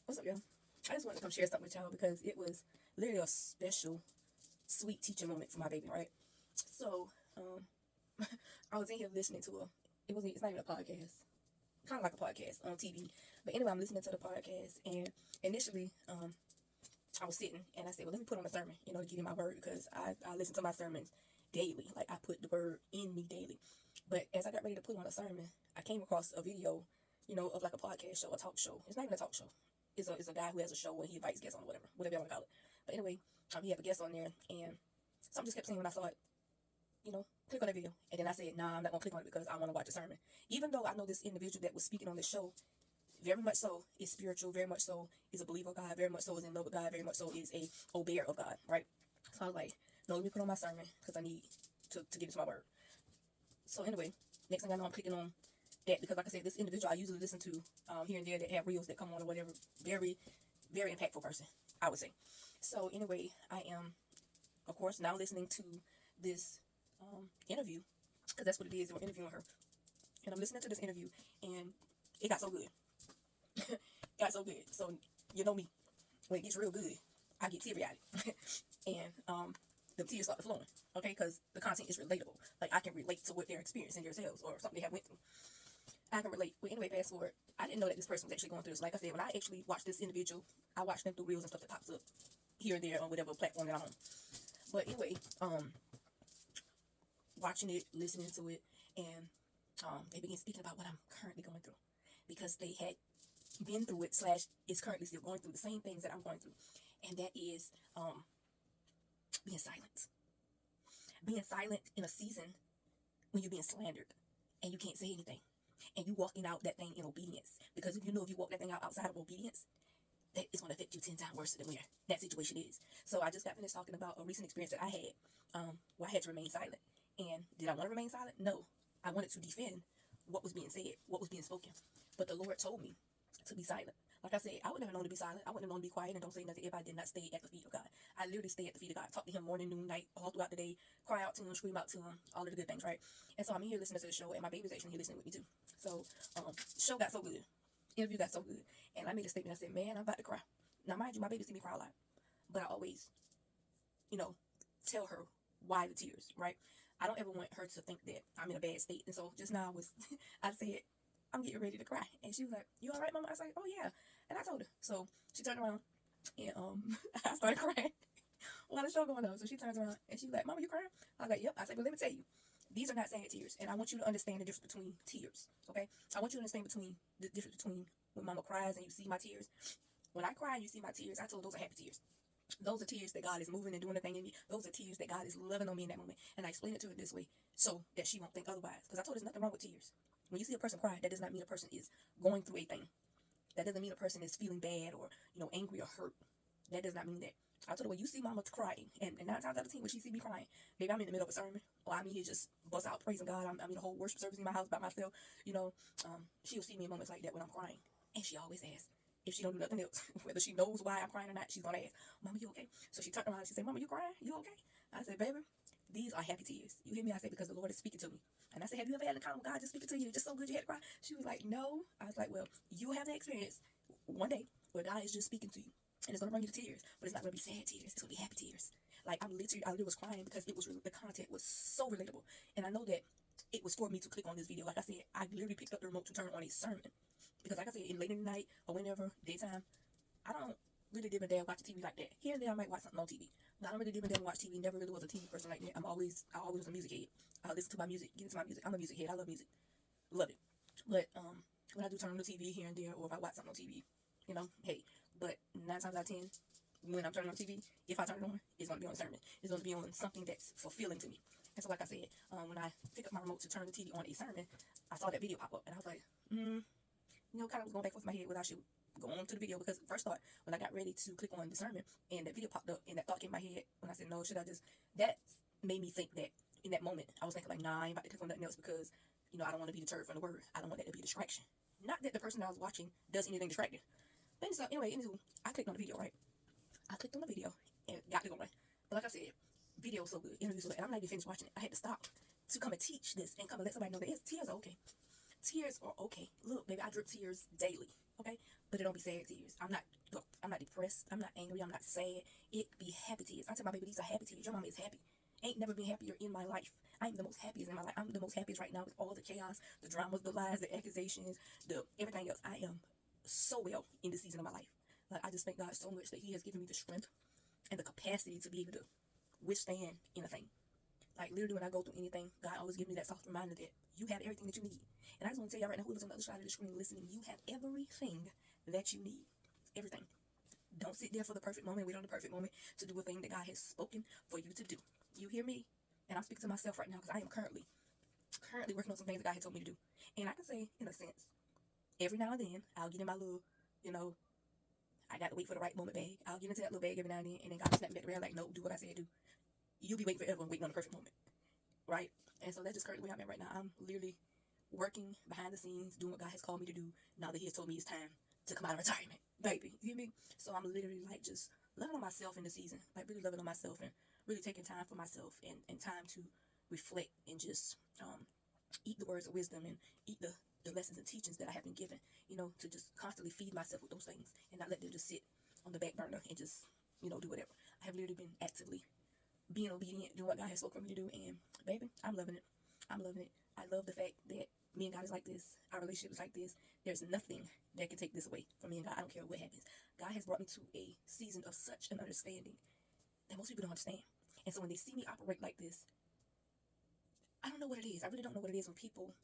What's up, y'all? I just wanted to come share something with y'all because it was literally a special, sweet teaching moment for my baby, right? So, I was in here listening to it's not even a podcast, kind of like a podcast on TV. But anyway, I'm listening to the podcast, and initially, I was sitting and I said, well, let me put on a sermon, to get in my word because I listen to my sermons daily. Like, I put the word in me daily. But as I got ready to put on a sermon, I came across a video, of like a podcast show, a talk show. It's not even a talk show. It's a guy who has a show where he invites guests on or whatever you want to call it. But anyway, he had a guest on there, and something just kept saying when I saw it, click on the video. And then I said, nah, I'm not going to click on it because I want to watch the sermon. Even though I know this individual that was speaking on this show, very much so is spiritual, very much so is a believer of God, very much so is in love with God, very much so is a obeyer of God, right? So I was like, no, let me put on my sermon because I need to get into my word. So anyway, next thing I know, I'm clicking on that because, like I said, this individual I usually listen to here and there that have reels that come on or whatever, very, very impactful person, I would say. So anyway, I am, of course, now listening to this interview because that's what it is. They were interviewing her, and I'm listening to this interview, and it got so good. Got so good. So you know me, when it gets real good, I get teary-eyed, and the tears start flowing. Okay, because the content is relatable. Like, I can relate to what they're experiencing themselves or something they have went through. I can relate. Well, anyway, fast forward. I didn't know that this person was actually going through this. Like I said, when I actually watched this individual, I watched them through reels and stuff that pops up here and there on whatever platform that I'm on. But anyway, watching it, listening to it, and they began speaking about what I'm currently going through because they had been through it / is currently still going through the same things that I'm going through, and that is being silent. Being silent in a season when you're being slandered and you can't say anything, and you walking out that thing in obedience. Because if you walk that thing out outside of obedience, that is going to affect you 10 times worse than where that situation is. So I just got finished talking about a recent experience that I had, where I had to remain silent. And did I want to remain silent? No. I wanted to defend what was being said, what was being spoken. But the Lord told me to be silent. Like I said, I would never known to be silent. I wouldn't have known to be quiet and don't say nothing if I did not stay at the feet of God. I literally stay at the feet of God. Talk to him morning, noon, night, all throughout the day. Cry out to him, scream out to him, all of the good things, right? And so I'm here listening to the show, and my baby's actually here listening with me too. So, show got so good. Interview got so good. And I made a statement. I said, man, I'm about to cry. Now, mind you, my baby see me cry a lot. But I always, tell her why the tears, right? I don't ever want her to think that I'm in a bad state. And so just now I said, I'm getting ready to cry. And she was like, you all right, Mama? I was like, oh, yeah. And I told her. So she turned around and I started crying while the show going on. So she turns around and she was like, Mama, you crying? I was like, yep. I said, but let me tell you, these are not sad tears. And I want you to understand the difference between tears, okay? I want you to understand the difference between when Mama cries and you see my tears. When I cry and you see my tears, I told those are happy tears. Those are tears that God is moving and doing a thing in me. Those are tears that God is loving on me in that moment. And I explained it to her this way so that she won't think otherwise. Because I told her there's nothing wrong with tears. When you see a person cry, that does not mean a person is going through a thing. That doesn't mean a person is feeling bad or, angry or hurt. That does not mean that. I told her, when you see Mama crying, and 9 times out of 10, when she see me crying, maybe I'm in the middle of a sermon, or I'm in here just bust out praising God. I'm in a whole worship service in my house by myself. She'll see me in moments like that when I'm crying. And she always asks, if she don't do nothing else, whether she knows why I'm crying or not, she's going to ask, Mama, you okay? So she turned around and she said, Mama, you crying? You okay? I said, baby, these are happy tears. You hear me? I said, because the Lord is speaking to me. And I said, have you ever had an encounter with God just speaking to you? Just so good you had to cry? She was like, no. I was like, well, you'll have that experience one day where God is just speaking to you. And it's going to bring you to tears. But it's not going to be sad tears. It's going to be happy tears. Like, I literally was crying because the content was so relatable. And I know that it was for me to click on this video. Like I said, I literally picked up the remote to turn on a sermon. Because like I said, late in the night or whenever, daytime, I don't really dip and dab watch TV like that. Here and there, I might watch something on TV. But I don't really dip and dab watch TV. Never really was a TV person like that. I always was a music head. I listen to my music, get into my music. I'm a music head. I love music. Love it. But when I do turn on the TV here and there, or if I watch something on TV, hey. But 9 times out of 10, when I'm turning on TV, if I turn it on, it's going to be on a sermon. It's going to be on something that's fulfilling to me. And so, like I said, when I pick up my remote to turn the TV on a sermon, I saw that video pop up, and I was like, kind of was going back with my head whether I should go on to the video, because first thought, when I got ready to click on the sermon and that video popped up and that thought came in my head when I said, no, should I just, that made me think that in that moment, I was thinking like, nah, I ain't about to click on nothing else because, I don't want to be deterred from the word. I don't want that to be a distraction. Not that the person I was watching does anything distracting. But anyway, I clicked on the video, right? I clicked on the video and got to going. But like I said, video was so good, interview so good, and I'm not even finished watching it. I had to stop to come and teach this and come and let somebody know that tears are okay. Tears are okay. Look, baby, I drip tears daily. okay? But it don't be sad tears. I'm not depressed. I'm not angry. I'm not sad. It be happy tears. I tell my baby, these are happy tears. Your mama is happy. Ain't never been happier in my life. I am the most happiest in my life. I'm the most happiest right now with all the chaos, the dramas, the lies, the accusations, the everything else. I am so well in this season of my life. Like, I just thank God so much that He has given me the strength and the capacity to be able to withstand anything. Like, literally, when I go through anything, God always gives me that soft reminder that you have everything that you need. And I just want to tell y'all right now, whoever's on the other side of the screen listening, you have everything that you need. Everything. Don't sit there for the perfect moment, wait on the perfect moment to do a thing that God has spoken for you to do. You hear me? And I'm speaking to myself right now because I am currently working on some things that God had told me to do. And I can say, in a sense, every now and then, I'll get in my little, you know, I got to wait for the right moment bag. I'll get into that little bag every now and then God will snap me back around like, no, do what I said do. You'll be waiting forever and waiting on the perfect moment, right? And so that's just currently where I'm at right now. I'm literally working behind the scenes, doing what God has called me to do now that He has told me it's time to come out of retirement, baby. You hear me? So I'm literally like just loving on myself in the season, like really loving on myself and really taking time for myself and time to reflect and just eat the words of wisdom and eat the lessons and teachings that I have been given, you know, to just constantly feed myself with those things and not let them just sit on the back burner and just, you know, do whatever. I have literally been actively being obedient, doing what God has spoken for me to do, and baby, I'm loving it. I'm loving it. I love the fact that me and God is like this. Our relationship is like this. There's nothing that can take this away from me and God. I don't care what happens. God has brought me to a season of such an understanding that most people don't understand. And so when they see me operate like this, I don't know what it is. I really don't know what it is when people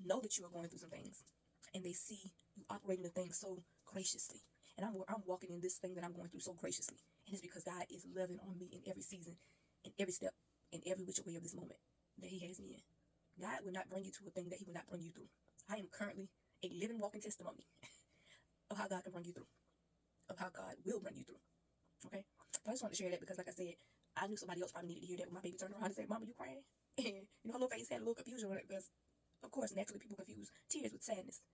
know that you are going through some things and they see you operating the thing so graciously. And I'm walking in this thing that I'm going through so graciously. And it's because God is loving on me in every season, in every step, in every which way of this moment that He has me in. God will not bring you to a thing that He will not bring you through. I am currently a living, walking testimony of how God can bring you through, of how God will bring you through. Okay? So I just wanted to share that because, like I said, I knew somebody else probably needed to hear that when my baby turned around and said, Mama, you crying? And, you know, her little face had a little confusion on it because, of course, naturally people confuse tears with sadness.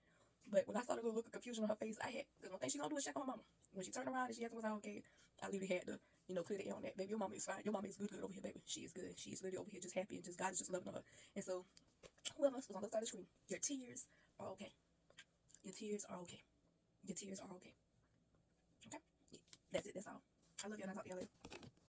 But when I saw the little look of confusion on her face, I had, because one thing she gonna do is check on her mama. When she turned around and she asked me, was I okay? I literally had to, you know, clear the air on that. Baby, your mama is fine. Your mama is good over here, baby. She is good. She is literally over here just happy and just God is just loving her. And so, whoever was on the other side of the screen, your tears are okay. Your tears are okay. Your tears are okay. Okay? Yeah, that's it. That's all. I love you and I'll talk to y'all later.